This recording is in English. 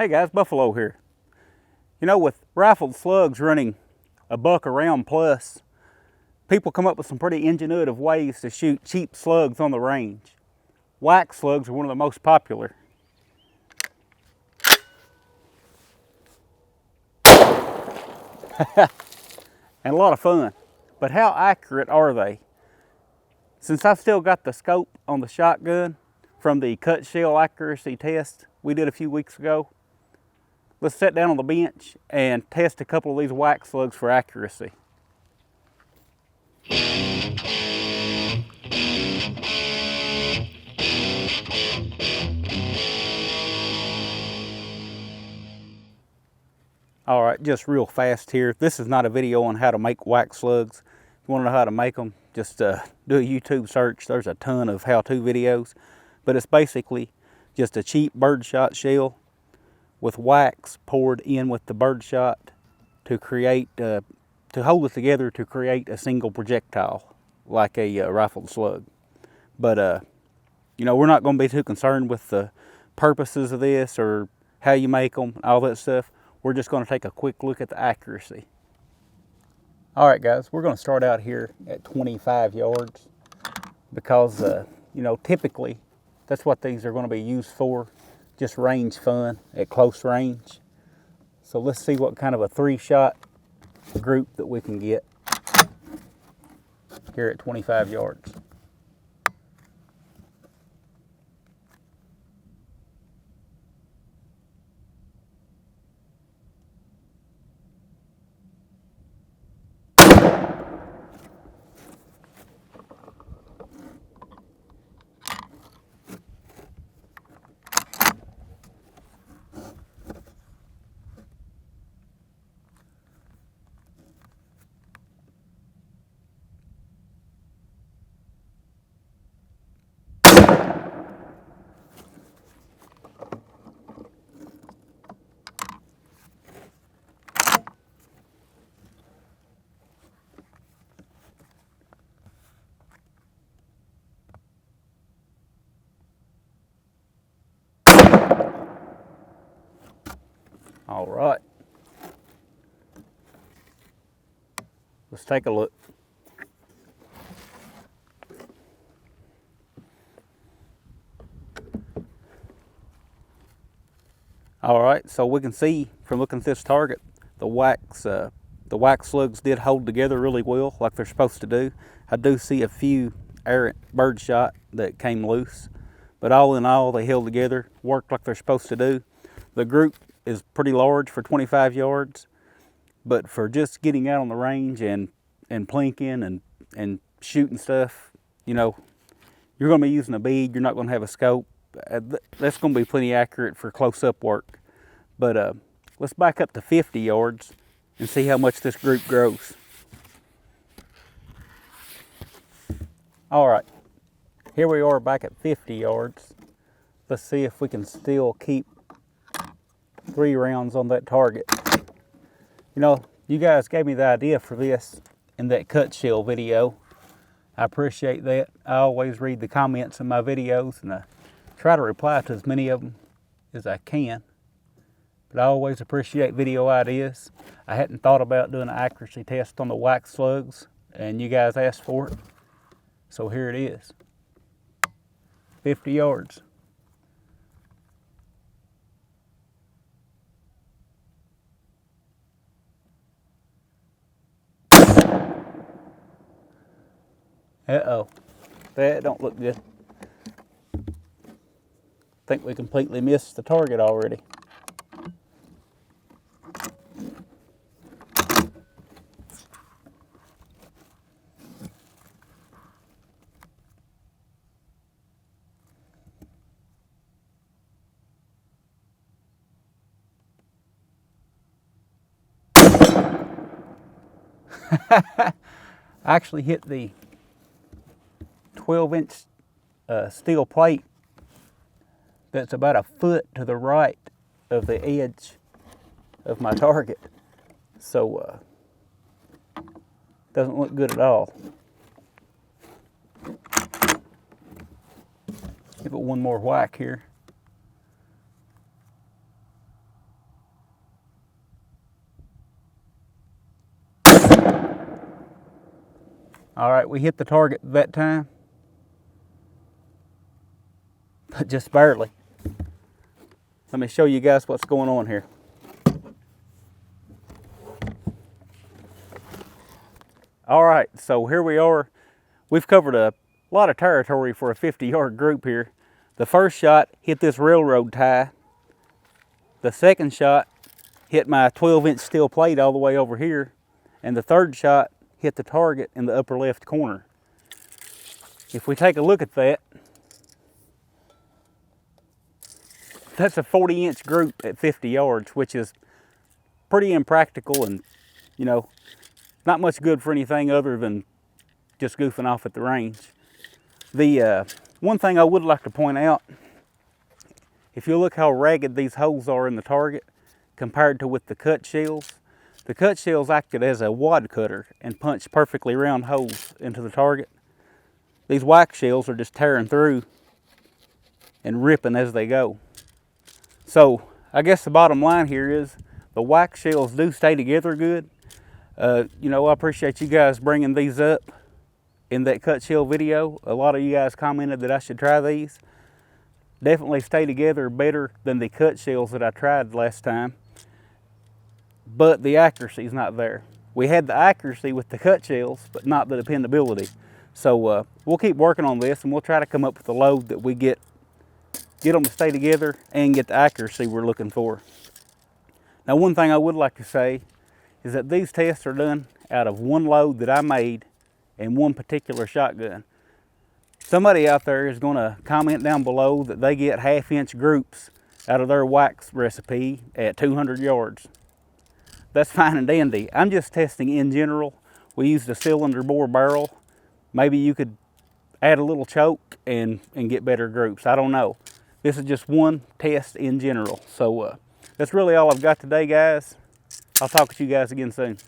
Hey guys, Buffalo here. You know, with rifled slugs running $1 a round plus, people come up with some pretty ingenuitive ways to shoot cheap slugs on the range. Wax slugs are one of the most popular. And a lot of fun. But how accurate are they? Since I've still got the scope on the shotgun from the cut shell accuracy test we did a few weeks ago, let's sit down on the bench and test a couple of these wax slugs for accuracy. All right, just real fast here. This is not a video on how to make wax slugs. If you want to know how to make them, just do a YouTube search. There's a ton of how-to videos. But it's basically just a cheap birdshot shell with wax poured in with the birdshot to create, to hold it together to create a single projectile, like a rifled slug. But, you know, we're not going to be too concerned with the purposes of this or how you make them, all that stuff. We're just going to take a quick look at the accuracy. All right, guys, we're going to start out here at 25 yards because, you know, typically that's what these are going to be used for, just range fun at close range. So let's see what kind of a 3-shot group that we can get here at 25 yards. All right, let's take a look. All right, so we can see from looking at this target, the wax slugs did hold together really well, like they're supposed to do. I do see a few errant birdshot that came loose, but all in all, they held together, worked like they're supposed to do. The group is pretty large for 25 yards, but for just getting out on the range and plinking and shooting stuff, you know, you're going to be using a bead. You're not going to have a scope. That's going to be plenty accurate for close-up work. But let's back up to 50 yards and see how much this group grows. All right, here we are back at 50 yards. Let's see if we can still keep 3 rounds on that target. You know, you guys gave me the idea for this in that cut shell video. I appreciate that. I always read the comments in my videos and I try to reply to as many of them as I can. But I always appreciate video ideas. I hadn't thought about doing an accuracy test on the wax slugs, and you guys asked for it. So here it is. 50 yards. Uh-oh, that don't look good. I think we completely missed the target already. I actually hit the 12-inch steel plate that's about a foot to the right of the edge of my target. So doesn't look good at all. Give it one more whack here. All right, we hit the target that time, but just barely. Let me show you guys what's going on here. All right, so here we are. We've covered a lot of territory for a 50-yard group here. The first shot hit this railroad tie. The second shot hit my 12-inch steel plate all the way over here. And the third shot hit the target in the upper left corner. If we take a look at that, that's a 40-inch group at 50 yards, which is pretty impractical and, you know, not much good for anything other than just goofing off at the range. The one thing I would like to point out, if you look how ragged these holes are in the target compared to with the cut shells acted as a wad cutter and punched perfectly round holes into the target. These wax shells are just tearing through and ripping as they go. So I guess the bottom line here is the wax shells do stay together good. You know, I appreciate you guys bringing these up in that cut shell video. A lot of you guys commented that I should try these. Definitely stay together better than the cut shells that I tried last time, but the accuracy is not there. We had the accuracy with the cut shells, but not the dependability. So we'll keep working on this, and we'll try to come up with a load that we get them to stay together and get the accuracy we're looking for. Now, one thing I would like to say is that these tests are done out of one load that I made and one particular shotgun. Somebody out there is going to comment down below that they get 1/2-inch groups out of their wax recipe at 200 yards. That's fine and dandy. I'm just testing in general. We used a cylinder bore barrel. Maybe you could add a little choke and get better groups. I don't know. This is just one test in general. So that's really all I've got today, guys. I'll talk to you guys again soon.